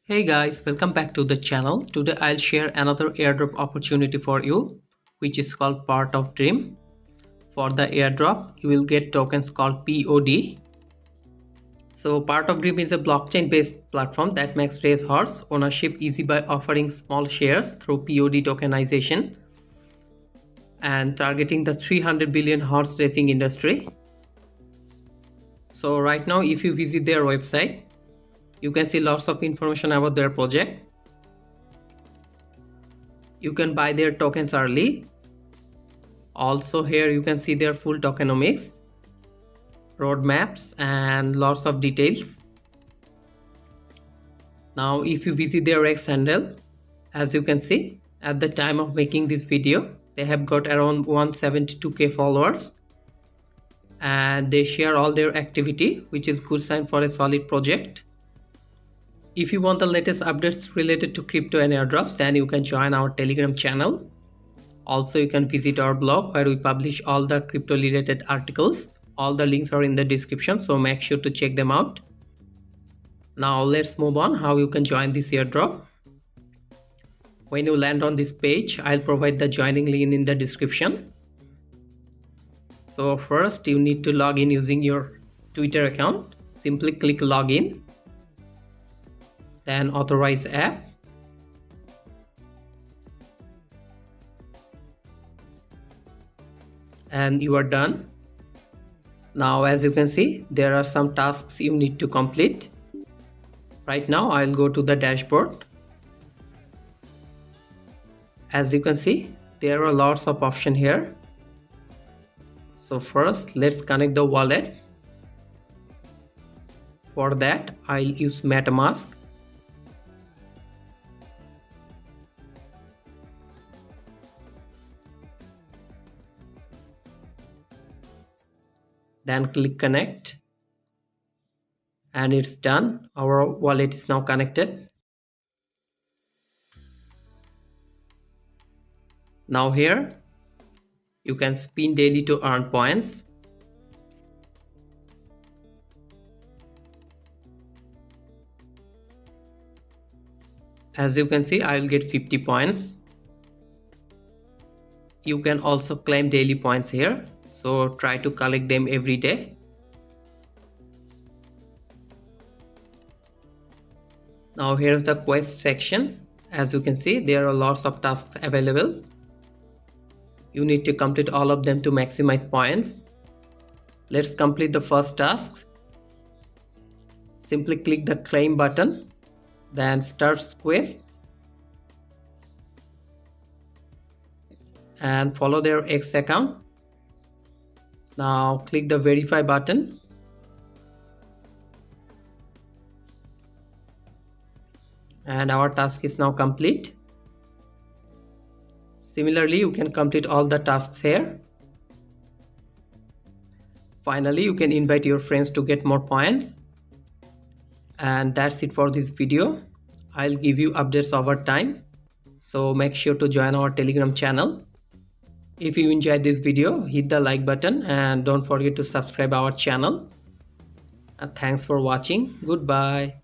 Hey guys, welcome back to the channel. Today I'll share another airdrop opportunity for you, which is called Part of Dream. For the airdrop, you will get tokens called POD. So Part of Dream is a blockchain based platform that makes race horse ownership easy by offering small shares through POD tokenization and targeting the 300 billion horse racing industry. So right now, if you visit their website, you can see lots of information about their project. You can buy their tokens early. Also here you can see their full tokenomics, roadmaps and lots of details. Now if you visit their X handle, as you can see at the time of making this video, they have got around 172k followers and they share all their activity, which is good sign for a solid project. If you want the latest updates related to crypto and airdrops, then you can join our Telegram channel. Also, you can visit our blog where we publish all the crypto related articles. All the links are in the description, so make sure to check them out. Now let's move on how you can join this airdrop. When you land on this page, I'll provide the joining link in the description. So first you need to log in using your Twitter account. Simply click login. Then authorize app. And you are done. Now as you can see, there are some tasks you need to complete. Right now I'll go to the dashboard. As you can see, there are lots of options here. So first let's connect the wallet. For that I'll use MetaMask. Then click connect and it's done. Our wallet is now connected. Now here you can spin daily to earn points. As you can see, I will get 50 points. You can also claim daily points here. So try to collect them every day. Now here's the quest section. As you can see, there are lots of tasks available. You need to complete all of them to maximize points. Let's complete the first task. Simply click the claim button, then start quest and follow their X account. Now click the verify button. And our task is now complete. Similarly, you can complete all the tasks here. Finally, you can invite your friends to get more points. And that's it for this video. I'll give you updates over time. So make sure to join our Telegram channel. If you enjoyed this video, hit the like button and don't forget to subscribe our channel. And thanks for watching. Goodbye.